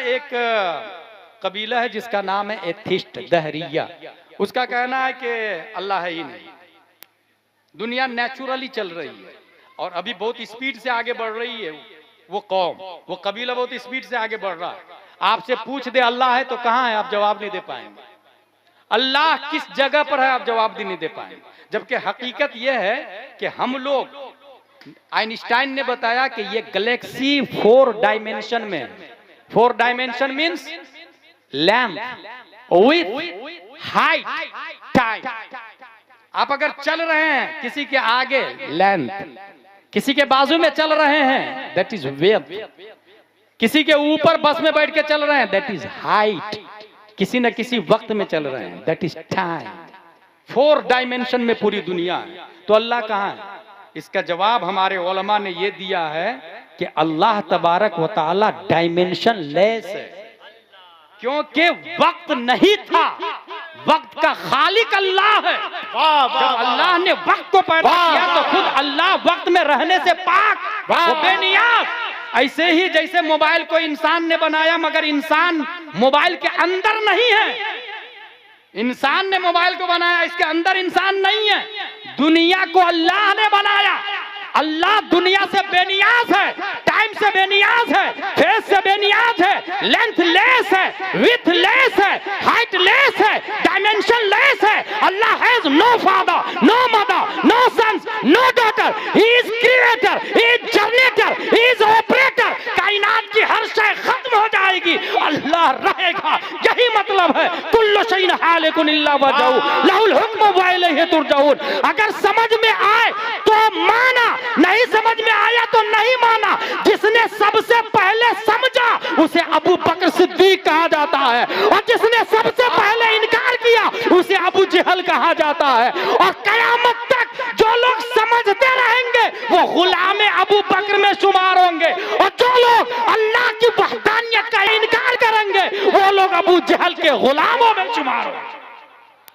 एक कबीला है जिसका नाम है एथिस्ट दहरिया। उसका कहना है कि अल्लाह है ही नहीं, दुनिया नेचुरली चल रही है और अभी बहुत स्पीड से आगे बढ़ रही है। वो कौम, वो कबीला बहुत स्पीड से आगे बढ़ रहा है। आपसे पूछ दे अल्लाह है तो कहां है, आप जवाब नहीं दे पाएंगे। अल्लाह किस जगह पर है, आप जवाब नहीं दे पाएंगे। जबकि हकीकत यह है कि हम लोग, आइंस्टाइन ने बताया कि ये गैलेक्सी 4 डायमेंशन में है। 4 dimension means length width height time. आप अगर चल रहे हैं किसी के आगे लेंथ, किसी के बाजू में चल रहे हैं दैट इज विड्थ, किसी के ऊपर बस में बैठ के चल रहे हैं दैट इज हाइट, किसी न किसी वक्त में चल रहे हैं दैट इज टाइम। 4 डायमेंशन में पूरी दुनिया है। तो अल्लाह कहां है? इसका जवाब हमारे उलमा ने यह दिया है कि अल्लाह तबारक व तआला डायमेंशन लेस है, क्योंकि वक्त नहीं था, वक्त का खालिक अल्लाह है। जब अल्लाह ने वक्त को पैदा किया तो खुद अल्लाह वक्त में रहने से पाक, वो बेनियाज। ऐसे ही जैसे मोबाइल को इंसान ने बनाया मगर इंसान मोबाइल के अंदर नहीं है। इंसान ने मोबाइल को बनाया, इसके अंदर इंसान नहीं है। दुनिया को अल्लाह ने बनाया। अल्लाह दुनिया से बेनियाज है, टाइम से बेनियाज है, फेस से बेनियाज है, लेंथ लेस है, विड्थ लेस है, हाइट लेस है, डायमेंशन लेस है। Allah has no father, no mother, no sons, no daughter. He is creator, he is generator, he is operator. कायनात की हर शय खत्म हो जाएगी, अल्लाह रहेगा। यही मतलब है कुल्लु शैइन हालिकुन इल्ला वजहू लहुल हुक्मु व इलैहि तुरजऊन। अगर समझ में आए तो माना, नहीं समझ में आया तो नहीं माना। जिसने सबसे पहले समझा उसे अबू बकर सिद्दीक कहा जाता है, और जिसने सबसे पहले इनकार किया उसे अबू जहल कहा जाता है। और कयामत तक जो लोग समझते रहेंगे वो गुलाम अबू बकर में शुमार होंगे, और जो लोग अल्लाह की वहदानियत का इनकार करेंगे वो लोग अबू जहल के गुलामों में शुमार होंगे।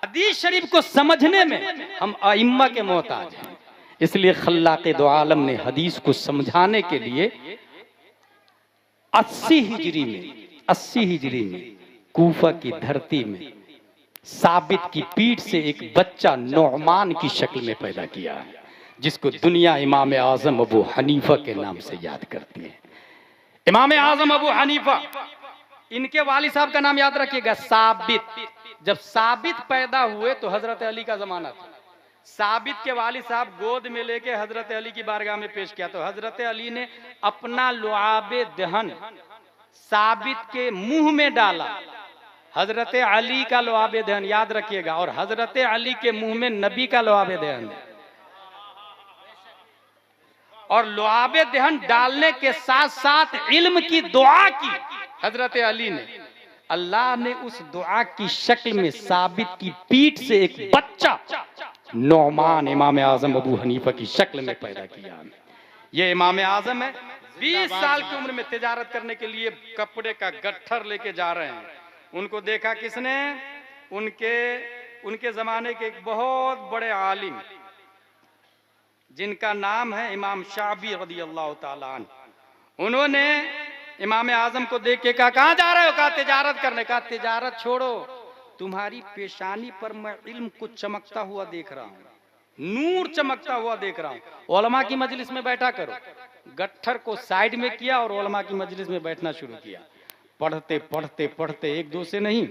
हदीस शरीफ को समझने में हम अइम्मा के मोहताज हैं। इसलिए खल्लाक़े दो आलम ने हदीस को समझाने के लिए 80 हिजरी में कूफा की धरती में साबित की पीठ से एक बच्चा नौमान की शक्ल में पैदा किया है, जिसको दुनिया इमाम आजम अबू हनीफा के नाम से याद करती है। इमाम आजम अबू हनीफा, इनके वालिद साहब का नाम याद रखिएगा, साबित। जब साबित पैदा हुए तो हजरत अली का जमाना था। साबित के वालिद साहब गोद में लेके हजरत अली की बारगाह में पेश किया तो हजरत अली ने अपना लुआबे दहन साबित के मुंह में डाला। हजरत अली का लुआबे दहन याद रखिएगा, और हजरत अली के मुंह में नबी का लुआबे दहन है। और लुआबे दहन डालने के साथ साथ इल्म की दुआ की हजरत अली ने। अल्लाह ने उस दुआ की शक्ल में साबित की पीठ से एक बच्चा नौमान इमाम आजम अबू हनीफा की शक्ल में पैदा किया। ये इमाम आजम है, 20 साल की उम्र में तिजारत करने के लिए कपड़े का गट्ठर लेके जा रहे हैं। उनको देखा किसने? उनके जमाने के एक बहुत बड़े आलिम जिनका नाम है इमाम शाफी रज़ियल्लाहु ताला अन्हु। उन्होंने इमाम आजम को देख के कहा, कहां जा रहे हो? कहा तिजारत करने। कहा तिजारत छोड़ो, तुम्हारी पेशानी पर मैं इल्म को चमकता हुआ देख रहा हूँ, नूर चमकता हुआ देख रहा हूँ। उलमा की मजलिस में बैठा करो। गट्ठर को साइड में किया और उलमा की मजलिस में बैठना शुरू किया। पढ़ते पढ़ते पढ़ते एक दो से नहीं,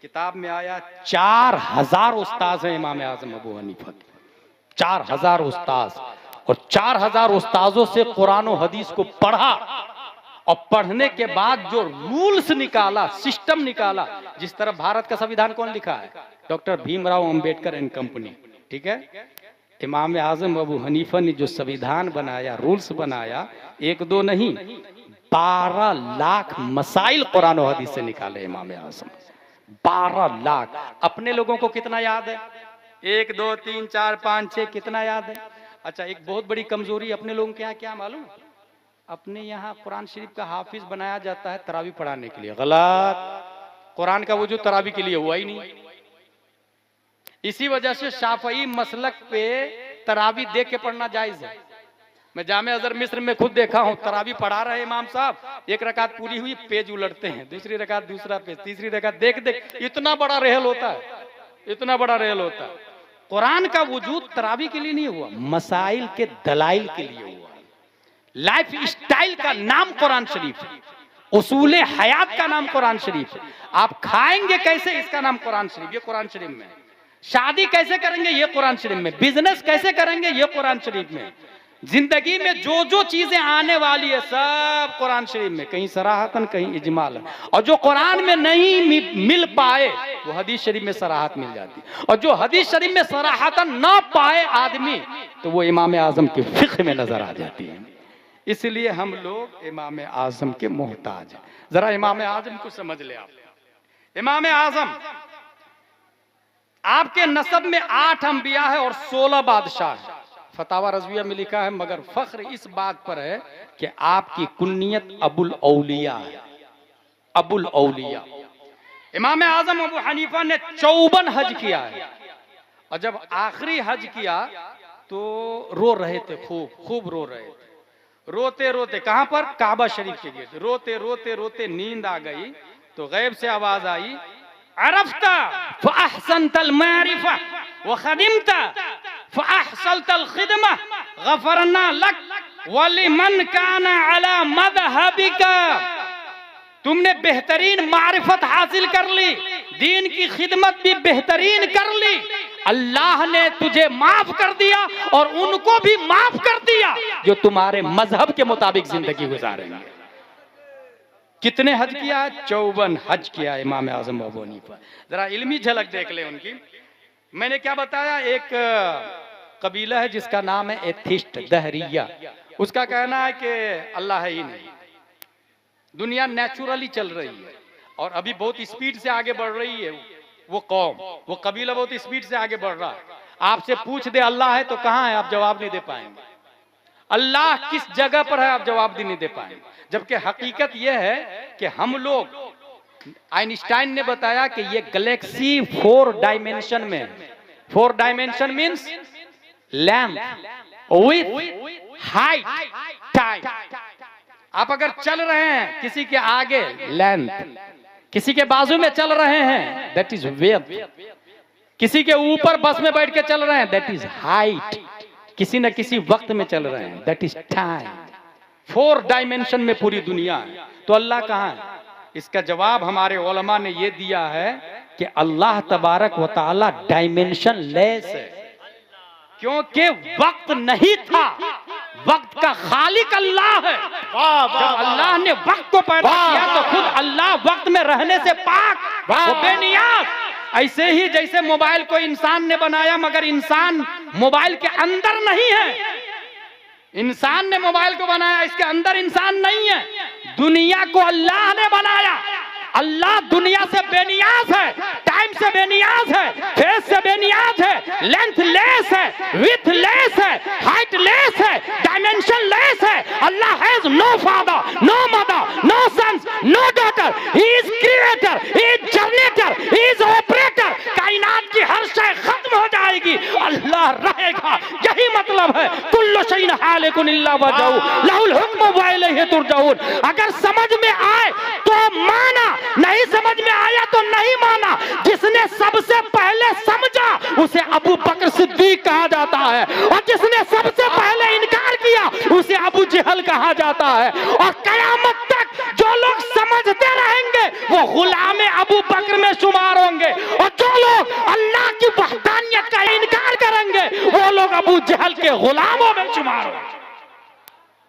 किताब में आया 4000 उस्ताद हैं इमाम आजम अबू हनीफा के। 4000 उस्ताद, और 4000 उस्ताजों से कुरान और हदीस को पढ़ा, और पढ़ने के बाद जो रूल्स निकाला, सिस्टम निकाला, जिस तरह भारत का संविधान कौन लिखा है? Doctor Bhimrao Ambedkar and company. ठीक है, इमाम आजम अबू हनीफा ने जो संविधान बनाया, रूल्स बनाया, एक दो नहीं 12 लाख मसाइल कुरान और हदीस से निकाले इमाम आजम। 12 लाख। अपने लोगों को कितना याद है? 1 2 3 4 5 6 कितना याद है? अच्छा, एक बहुत बड़ी कमजोरी अपने लोगों के यहाँ क्या मालूम? अपने यहाँ कुरान शरीफ का हाफिज बनाया जाता है तरावी पढ़ाने के लिए। गलत। कुरान का वजूद तरावी के लिए हुआ ही नहीं। इसी वजह से शाफई मसलक पे तरावी देख के पढ़ना जायज है। मैं जामे अजहर मिस्र में खुद देखा हूँ, तरावी पढ़ा रहे इमाम साहब, एक रकात पूरी हुई, पेज उलटते हैं, दूसरी रकात दूसरा पेज, तीसरी रकात, देख देख इतना बड़ा रेहल होता है, इतना बड़ा रेहल होता है। कुरान का वजूद तरावी के लिए नहीं हुआ, मसाइल के दलाइल के लिए हुआ। लाइफ स्टाइल का नाम कुरान शरीफ है, उसूले हयात का नाम कुरान शरीफ है। आप खाएंगे कैसे, इसका नाम कुरान शरीफ, ये कुरान शरीफ में। शादी कैसे करेंगे, ये कुरान शरीफ में। बिजनेस कैसे करेंगे, ये कुरान शरीफ में। जिंदगी में जो जो चीजें आने वाली है सब कुरान शरीफ में, कहीं सराहतन कहीं इजमाल। और जो कुरान में नहीं मिल पाए वो हदीस शरीफ में सराहत मिल जाती, और जो हदीस शरीफ में सराहतन ना पाए आदमी तो वो इमाम आजम के फिक्र में नजर आ जाती है। इसलिए हम लोग इमाम आजम के मोहताज हैं। जरा इमाम आजम को समझ ले आप। इमाम आजम आपके नसब में 8 अंबिया है और 16 बादशाह है। फतावा रज़विया में लिखा है, मगर फख्र इस बात पर है कि आपकी कुन्नियत अबुल औलिया है, अबुल औलिया। इमाम आजम अबू हनीफा ने 54 हज किया है, और जब आखिरी हज किया तो रो रहे थे, खूब रो रहे थे। रोते रोते कहां पर, काबा शरीफ के गिर्द रोते रोते रोते नींद आ गई तो गैब से आवाज आई, अरफ्ता फअहसनतल मारिफा व खदिमता फअहसनतल खिदमा गफरना लक वलिमन काना अला मज़हबिका। तुमने बेहतरीन मारिफत हासिल कर ली, दीन की खिदमत भी बेहतरीन कर ली, अल्लाह ने तुझे माफ कर दिया और उनको भी माफ कर दिया जो तुम्हारे मजहब के मुताबिक जिंदगी गुजारेंगे। कितने हज किया है, 54 हज किया इमाम आजम अबू हनीफा। जरा इल्मी झलक देख ले उनकी। मैंने क्या बताया, एक कबीला है जिसका नाम है एथिस्ट, दहरिया। उसका कहना है कि अल्लाह है ही नहीं, दुनिया नेचुरली चल रही है और अभी बहुत स्पीड से आगे बढ़ रही है। वो कौम, वो कबीला बहुत स्पीड से आगे बढ़ रहा है। आपसे पूछ दे अल्लाह है तो कहां है, आप जवाब नहीं दे पाएंगे। अल्लाह किस जगह पर है, आप जवाब नहीं दे पाएंगे। जबकि हकीकत यह है कि हम लोग, आइंस्टाइन ने बताया कि ये गैलेक्सी 4 डायमेंशन में है। 4 dimension means length, width, height, time. आप अगर चल रहे हैं किसी के आगे लेंथ, किसी के बाजू में चल रहे हैं दैट इज विड्थ, किसी के ऊपर बस में बैठ के चल रहे हैं दैट इज हाइट, किसी न किसी वक्त में चल रहे हैं दैट इज टाइम। 4 डायमेंशन में पूरी दुनिया है। तो अल्लाह कहां है, इसका जवाब हमारे उलमा ने यह दिया है कि अल्लाह तबारक व तआला डायमेंशन लेस है, क्योंकि वक्त नहीं था, वक्त का खालिक अल्लाह है। जब अल्लाह ने वक्त को पैदा किया तो खुद अल्लाह वक्त में रहने से पाक, वो बेनियाज। ऐसे ही जैसे मोबाइल को इंसान ने बनाया मगर इंसान मोबाइल के अंदर नहीं है, इंसान ने मोबाइल को बनाया, इसके अंदर इंसान नहीं है। दुनिया को अल्लाह ने बनाया, अल्लाह दुनिया से बेनियाज है, टाइम से बेनियाज है, फेस से बेनियाज है, लेंथ लेस है, विड्थ लेस है, हाइट लेस है, डायमेंशन लेस है। Allah has no father, no mother, no sons, no daughter. He is creator, he is generator, he is operator. कायनात की हर शय खत्म हो जाएगी, अल्लाह रहेगा। यही मतलब है कुल्लु शैइन हालिकुन इल्ला वजहू लहुल हुक्मु व इलैहि तुरजऊन। अगर समझ में आए तो माना, नहीं समझ में आया तो नहीं माना। जिसने सबसे पहले समझा उसे अबू बकर सिद्दीक कहा जाता है, और जिसने सबसे पहले इनकार किया उसे अबू जहल कहा जाता है। और कयामत तक जो लोग समझते रहेंगे वो गुलाम अबू बकर में शुमार होंगे, और जो लोग अल्लाह की वहदानियत का इनकार करेंगे वो लोग अबू जहल के गुलामों में शुमार होंगे।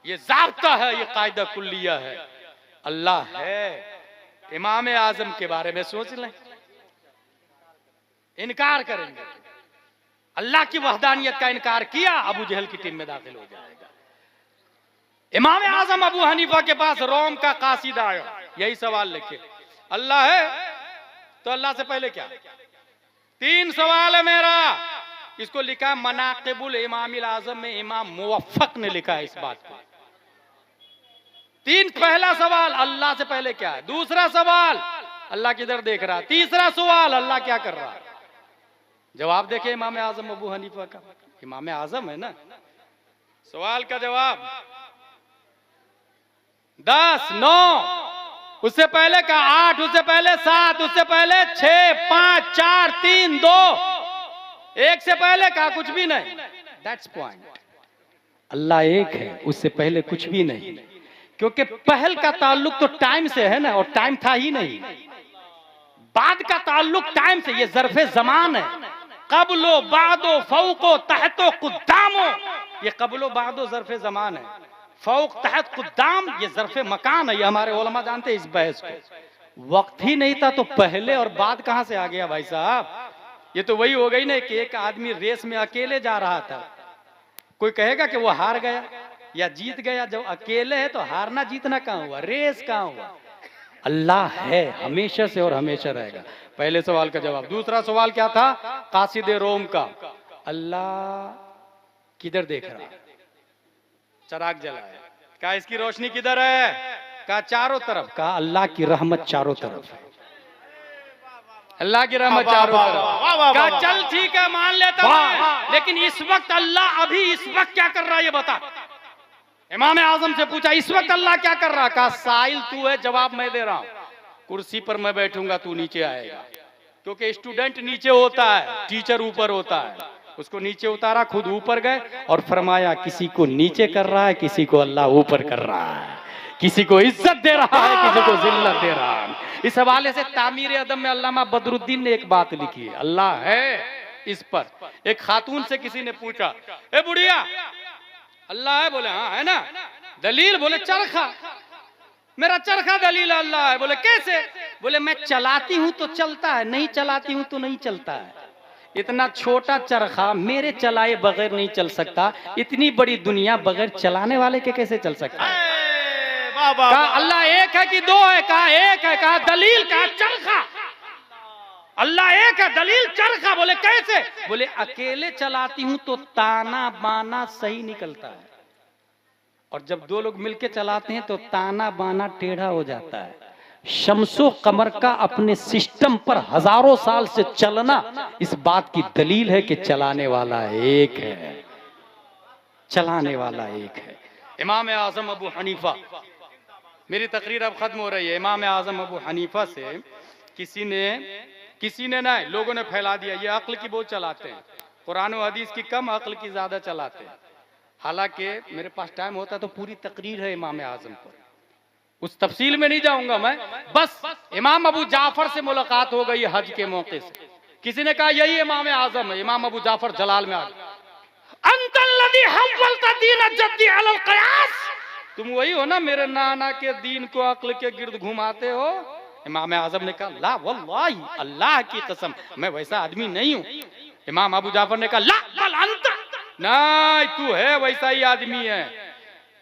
ये ज़ाब्ता है, ये कायदा कुल्लिया है। अल्लाह है। इमाम आजम के बारे में सोच लें, इनकार करेंगे, अल्लाह की वहदानियत का इनकार किया, अबू जहल की टीम में दाखिल हो जाएगा। इमाम आजम अबू हनीफा के पास रोम का कासिद आया, यही सवाल लिखे, अल्लाह है तो अल्लाह से पहले क्या? 3 सवाल है मेरा। इसको लिखा मनाकिबुल इमामिल आजम में इमाम मुवफ्फक ने लिखा है इस बात को। 3, पहला सवाल अल्लाह से पहले क्या है, दूसरा सवाल अल्लाह किधर देख रहा है, तीसरा सवाल अल्लाह क्या कर रहा है। जवाब देखे इमाम आजम अबू हनीफा का, इमाम आजम है ना, सवाल का जवाब 10, 9, उससे पहले का 8, उससे पहले 7, उससे पहले 6, 5, 4, 3, 2, 1 से पहले का कुछ भी नहीं। That's point. अल्लाह एक है, उससे पहले कुछ भी नहीं, क्योंकि पहल का ताल्लुक तो टाइम से है ना, और टाइम था ही नहीं। बाद का ताल्लुक टाइम से, ये ज़र्फ़े ज़मान है। क़ब्लो बादो फ़ौक़ो तहतो क़ुद्दामो, ये क़ब्लो बादो ज़र्फ़े ज़मान है। फ़ौक़ तहत क़ुद्दाम ये ज़र्फ़े मकान है। ये हमारे उलमा जानते हैं इस बहस को। वक्त ही नहीं था तो पहले और बाद कहां से आ गया भाई साहब? ये तो वही हो गई ना कि एक आदमी रेस में अकेले जा रहा था, कोई कहेगा कि वो हार गया या जीत गया? जब अकेले है तो हारना जीतना कहां हुआ, रेस कहां हुआ? अल्लाह है हमेशा से और हमेशा रहेगा। पहले सवाल का जवाब। दूसरा सवाल क्या था? कासिद रोम का। अल्लाह किधर देख रहा है? चराग जलाया, कहा इसकी रोशनी किधर है? कहा चारों तरफ। कहा अल्लाह की रहमत चारों तरफ है, अल्लाह की रहमत चारों तरफ। कहा चल ठीक है मान लेता हूं, लेकिन इस वक्त अल्लाह अभी इस वक्त क्या कर रहा है ये बता। इमाम आजम से पूछा इस वक्त अल्लाह क्या कर रहा? कहा साइल तू है, जवाब मैं दे रहा हूं। कुर्सी पर मैं बैठूंगा, तू नीचे आएगा, क्योंकि स्टूडेंट नीचे होता है, टीचर ऊपर होता है। उसको नीचे उतारा, खुद ऊपर गए और फरमाया किसी को नीचे कर रहा है, किसी को अल्लाह ऊपर कर रहा है, किसी को इज्जत दे रहा है, किसी को जिल्लत दे रहा है। इस हवाले से तामीर अदब में अल्लामा बदरुद्दीन ने एक बात लिखी है, अल्लाह है इस पर। एक खातून से किसी ने पूछा, ए बुढ़िया अल्लाह है? बोले हाँ है ना। दलील? बोले चरखा, मेरा चरखा दलील अल्लाह है। बोले कैसे? बोले मैं चलाती हूं तो चलता है, नहीं चलाती हूं तो नहीं चलता है। इतना छोटा चरखा मेरे चलाए बगैर नहीं चल सकता, इतनी बड़ी दुनिया बगैर चलाने वाले के कैसे चल सकता है? कहा अल्लाह एक है कि दो है? कहा एक है। कहा दलील? कहा चरखा। अल्लाह एक है, दलील चरखा। बोले कैसे? बोले अकेले चलाती हूं तो ताना बाना सही निकलता है, और जब दो लोग मिलके चलाते हैं तो ताना बाना टेढ़ा हो जाता है। शम्सो कमर का अपने सिस्टम पर हजारों साल से चलना इस बात की दलील है कि चलाने वाला एक है, चलाने वाला एक है। इमाम आजम अबू हनीफा, मेरी तकरीर अब खत्म हो रही है। इमाम आजम अबू हनीफा से किसी ने ना, लोगों ने फैला दिया ये अक्ल की बहुत चलाते हैं, कुरान और हदीस की कम, अक्ल की ज्यादा चलाते हैं। हालांकि मेरे पास टाइम होता तो पूरी तकरीर है इमाम आजम पर, उस तफसील में नहीं जाऊंगा मैं। बस इमाम अबू जाफर से मुलाकात हो गई हज के मौके से, किसी ने कहा यही इमाम आजम है। इमाम अबू जाफर जलाल में आ गए, तुम वही हो ना मेरे नाना के दीन को अक्ल के गिर्द घुमाते हो? इमाम आजम ने कहा ला वल्लाही, अल्लाह की कसम मैं वैसा आदमी नहीं हूं। इमाम अबू जाफर ने कहा ला बल अंत, नहीं तू है वैसा ही आदमी है।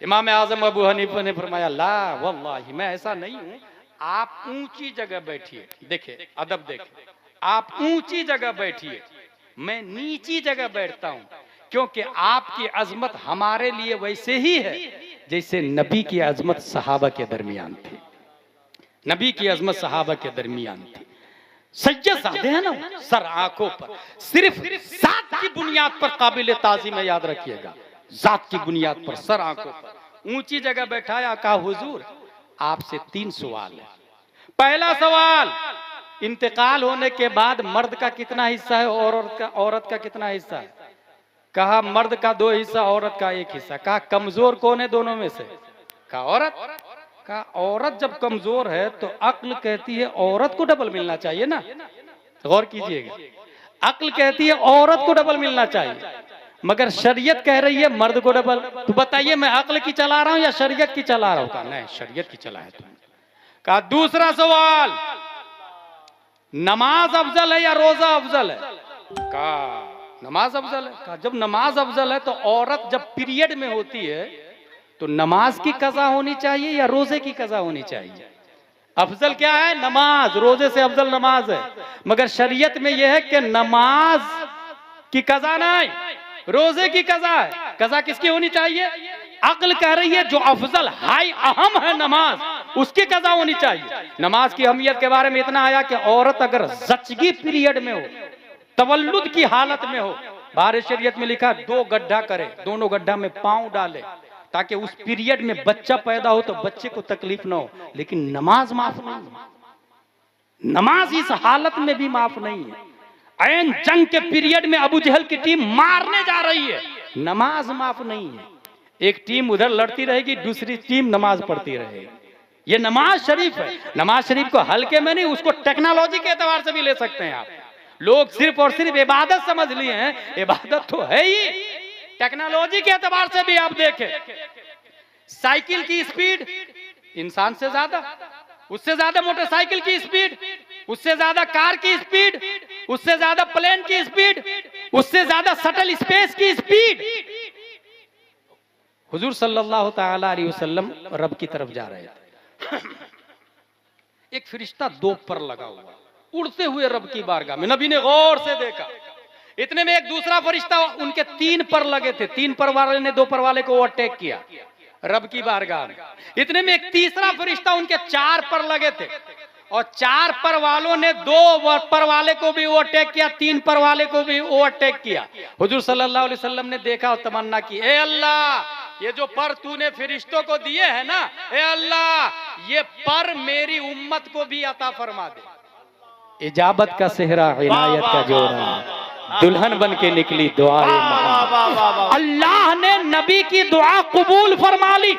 इमाम आजम अबू हनीफा ने फरमाया ला वल्लाही मैं ऐसा नहीं हूं, आप ऊंची जगह बैठिए। देखे अदब, देखे आप ऊंची जगह बैठिए, मैं नीची जगह बैठता हूं, क्योंकि आपकी अजमत हमारे लिए वैसे ही है जैसे नबी की अजमत सहाबा के दरमियान थी। नबी की अजमत सहाबा के दरमियान थी। सज्जद सादे हैं ना, सर आंखों पर, सिर्फ जात की बुनियाद पर काबिल ताज़ीम है, याद रखिएगा, जात की बुनियाद पर, सर आंखों पर ऊंची जगह बैठाया। कहा हुजूर आपसे 3 सवाल है। पहला सवाल, इंतकाल होने के बाद मर्द का कितना हिस्सा है और औरत का कितना हिस्सा है? कहा मर्द का 2 हिस्सा, औरत का 1 हिस्सा। कहा कमजोर कौन है दोनों में से? कहा औरत। कहा औरत जब कमजोर है तो अक्ल कहती है औरत को डबल मिलना चाहिए ना, गौर कीजिएगा, अक्ल कहती है औरत को डबल मिलना चाहिए, मगर शरीयत कह रही है मर्द को डबल। तो बताइए मैं अक्ल की चला रहा हूं या शरीयत की चला रहा हूं? कहा नहीं शरीयत की चला है तुम। कहा दूसरा सवाल, नमाज अफजल है या रोजा अफजल है? कहा नमाज अफजल है। कहा जब नमाज अफजल है तो औरत जब पीरियड में होती है तो नमाज की कज़ा होनी चाहिए या रोजे की कज़ा होनी चाहिए? अफजल क्या है? नमाज, रोजे से अफजल नमाज है, मगर शरीयत में यह है कि नमाज की कज़ा नहीं, रोजे की कज़ा है। कज़ा किसकी होनी चाहिए? अक्ल कह रही है जो अफजल हाई अहम है नमाज, उसकी कज़ा होनी चाहिए। नमाज की अहमियत के बारे में इतना आया कि औरत अगर जचगी पीरियड में हो तवल्लुद की हालत में हो, बाहर शरीयत में लिखा 2 गड्ढा करे, दोनों गड्ढा में पांव डाले ताकि उस पीरियड में बच्चा पैदा हो तो बच्चे को तकलीफ ना हो। लेकिन नमाज माफ नहीं है, नमाज इस हालत में भी माफ नहीं है। ऐन जंग के पीरियड में अबू जहल की टीम मारने जा रही है, नमाज माफ नहीं है। एक टीम उधर लड़ती रहेगी, दूसरी टीम नमाज पढ़ती रहेगी। ये नमाज शरीफ है। नमाज शरीफ को हल्के में नहीं, उसको टेक्नोलॉजी के एतबार से भी ले सकते हैं आप। लोग सिर्फ और सिर्फ इबादत समझ लिए हैं, इबादत तो है ही। टेक्नोलॉजी के एतबार से भी आप देखें, साइकिल की स्पीड इंसान से ज्यादा, उससे ज्यादा मोटरसाइकिल की स्पीड, उससे ज्यादा कार की स्पीड, उससे ज्यादा प्लेन की स्पीड, उससे ज्यादा शटल स्पेस की स्पीड। हुजूर सल्लल्लाहु ताला अलैहि वसल्लम रब की तरफ जा रहे थे। एक फरिश्ता 2 पर लगा हुआ उड़ते हुए रब की बारगाह में, नबी ने गौर से देखा। इतने में एक दूसरा फरिश्ता, उनके 3 पर लगे थे, 3 पर वाले ने 2 पर वाले को ओवरटेक किया रब की बारगाह में। इतने में एक तीसरा फरिश्ता, उनके 4 पर लगे थे और 4 पर वालों ने 2 पर वाले को भी ओवरटेक किया, 3 पर वाले को भी ओवरटेक किया। हुजूर सल्लल्लाहु अलैहि वसल्लम ने देखा और तमन्ना की, ए अल्लाह, ये जो पर तूने फरिश्तों को दिए हैं ना, ए अल्लाह, ये पर मेरी उम्मत को भी अता फरमा दे। इजाबत का सेहरा, इनायत का जोड़ा, दुल्हन बन के निकली दुआ। अल्लाह ने नबी की दुआ कबूल फरमा ली।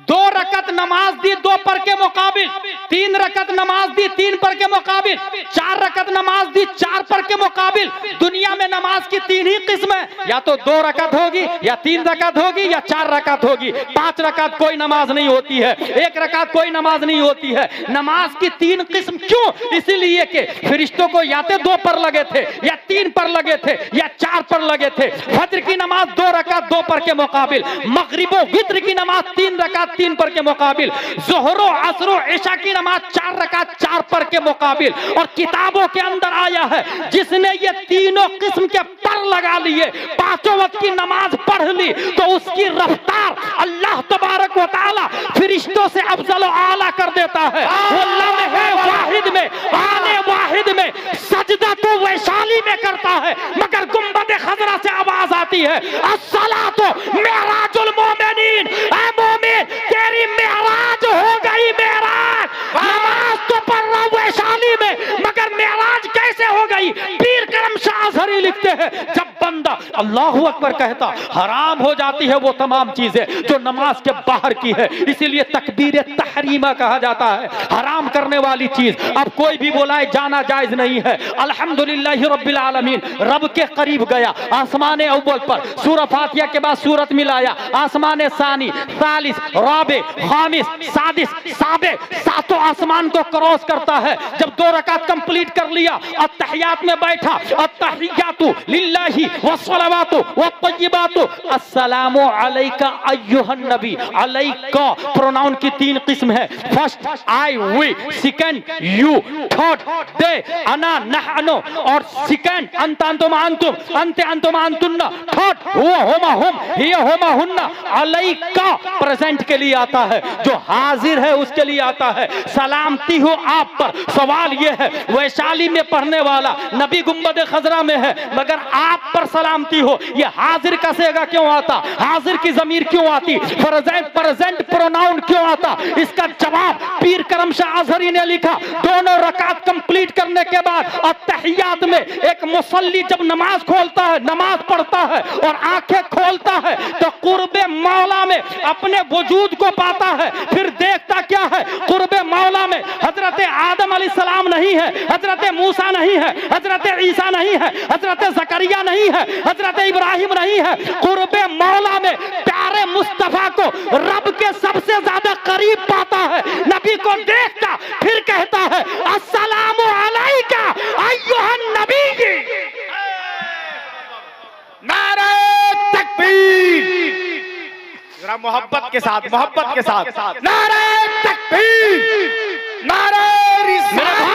2 रकत नमाज दी 2 पर के मुकाबिल, 3 रकत नमाज दी 3 पर के मुकाबिल, 4 रकत नमाज दी 4 पर के मुकाबिल। दुनिया में नमाज की 3 ही किस्म है, या तो 2 रकत होगी, या 3 रकत होगी, या 4 रकत होगी। 5 रकत कोई नमाज नहीं होती है, 1 रकत कोई नमाज नहीं होती है। नमाज की 3 किस्म क्यों? इसीलिए कि फरिश्तों को या तो 2 पर लगे थे, या 3 पर लगे थे, या 4 पर लगे थे। फज्र की नमाज 2 रकत 2 पर के मुकाबिल, मगरिबो वित्र की नमाज 3 रकत 3 पर के मुकाबिल, ज़ोहरो असरो इशा की नमाज 4 रकात 4 पर के मुकाबिल। और किताबों के अंदर आया है, जिसने ये तीनों किस्म के पर लगा लिए, 5 वक्त की नमाज पढ़ ली, तो उसकी रफ्तार अल्लाह तबारक व तआला फरिश्तों से अफजल आला कर देता है। वो लम्हे वाहिद में, आने वाहिद में सजदा तो वैशाली में करता है, मगर गुंबद खजरा से आवाज आती है, अस्सलातु मेराजुल मोमिनीन, ऐ मोमिन तेरी मेराज हो गई। मेराज नमाज तो पढ़ रहा वैशाली में, मगर मेराज कैसे हो गई? पीर करम शाह अज़हरी लिखते हैं, जब बंदा अल्लाहु अकबर कहता, हराम हो जाती है वो तमाम चीजें जो नमाज के बाहर की है। इसीलिए तकबीर तहरीमा कहा जाता है, हराम करने वाली चीज। अब कोई भी बोलाए जाना जायज नहीं है। अल्हम्दुलिल्लाह रब्बिल आलमीन, रब के करीब गया, आसमान अव्वल पर सूरह फातिहा के बाद सूरत मिलाया, आसमान सानी, सालिस, राबे, खामिस, सादिस, साबे, 7 आसमान को क्रॉस करता है। जब 2 रकात कंप्लीट कर लिया, अत्तहियात में बैठा, अत्तहियातु लिल्लाहि वस्सलावातु वत्तय्यिबातु अस्सलामु अलैका अय्युहन नबी। अलैका प्रोनाउन की 3 किस्म है, first I we, second you, third they, अना नहनु, और सेकंड अंत अंतुम अंतुम, अंते अंतुम अंतुन्ना, थर्ड हुवा हुमा हुम, हिया हुमा हुन्ना। अलैका प्रेजेंट के लिए आता है, जो हाजिर है उसके लिए आता है। सलामती हो आप पर। सवाल यह है, वैशाली में पढ़ने वाला नबी गुंबद खजरा में है, मगर आप पर सलामती हो, ये हाजिर का सेगा क्यों आता? हाजिर की जमीर क्यों आती? प्रेजेंट प्रोनाउन क्यों आता? इसका जवाब पीर करम शाह अज़हरी ने लिखा। 2 रकात कंप्लीट करने के बाद अत्तहियात में एक मुसल्ली जब नमाज खोलता है, नमाज पढ़ता है और आंखें खोलता है, तो कुर्बे मौला में अपने वजूद को पाता है। फिर देखता क्या है? कुर्बे मौला में हजरत आदम अलैहिस्सलाम नहीं है, हजरत मूसा नहीं है, हजरत ईसा नहीं है, हजरत ज़करिया नहीं है, हजरत इब्राहिम नहीं है। कुर्बे मौला में प्यारे मुस्तफा को रब के सबसे ज्यादा करीब पाता है। नबी को देखता, फिर कहता है, अस्सलामु अलैका अय्युहन नबी। नारे तकबीर, जरा मोहब्बत के साथ, मोहब्बत के साथ, नारे तकबीर, नारे रिसालत।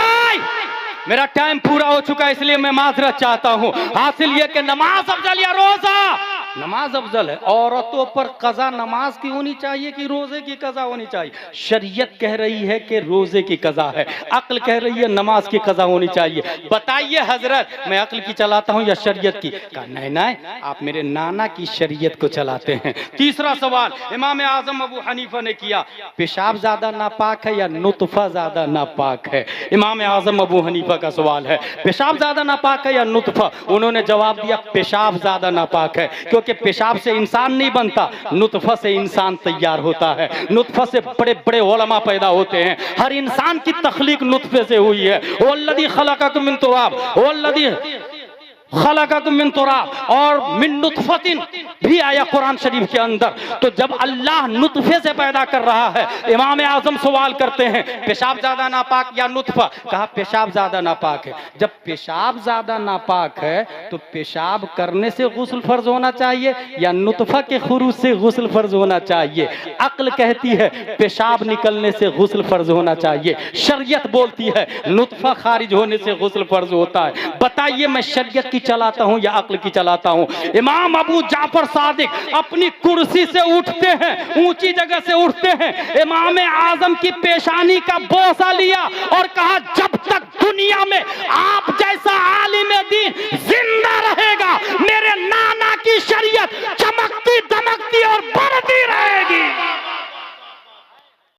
मेरा टाइम पूरा हो चुका है, इसलिए मैं माजरत चाहता हूँ। हासिल ये कि नमाज अफजल या रोजा नमाज अफजल है। औरतों पर कज़ा नमाज की होनी चाहिए कि रोजे की कज़ा होनी चाहिए? शरीयत कह रही है कि रोजे की कज़ा है, अक्ल कह रही है नमाज की कज़ा होनी चाहिए। बताइए हजरत, मैं अक्ल की चलाता हूं या शरीयत की? कहा नहीं नहीं, आप मेरे नाना की शरीयत को चलाते हैं। तीसरा सवाल इमाम आजम अबू हनीफा ने किया, पेशाब ज्यादा नापाक है या नुतफा ज्यादा नापाक है? इमाम आजम अबू हनीफा का सवाल है, पेशाब ज्यादा नापाक है या नुतफा? उन्होंने जवाब दिया पेशाब ज्यादा नापाक है, क्योंकि पेशाब से इंसान नहीं बनता, नुतफा से इंसान तैयार होता है। नुतफा से बड़े बड़े उलमा पैदा होते हैं। हर इंसान की तख्लीक नुतफे से हुई है। वल्लज़ी खलक़कुम मिन तुराब वल्लज़ी खलक़कुम मिन तुराब, और मिन नुतफतिन भी आया कुरान शरीफ के अंदर। तो जब अल्लाह नुतफे से पैदा कर रहा है, इमाम आजम सवाल करते हैं पेशाब ज्यादा नापाक या नुतफा? कहा पेशाब ज्यादा नापाक है। जब पेशाब ज्यादा नापाक है तो पेशाब करने से गुस्ल फर्ज होना चाहिए या नुतफा के खुरूज से गुस्ल फर्ज होना चाहिए? अक्ल कहती है पेशाब निकलने से गुस्ल फर्ज होना चाहिए, शरीयत बोलती है नुतफा खारिज होने से गुस्ल फर्ज होता है। बताइए मैं शरीयत की चलाता हूं या अक्ल की चलाता हूं? इमाम अबू जाफर सादिक अपनी कुर्सी से उठते हैं, ऊंची जगह से उठते हैं, इमाम आजम की पेशानी का बोसा लिया और कहा जब तक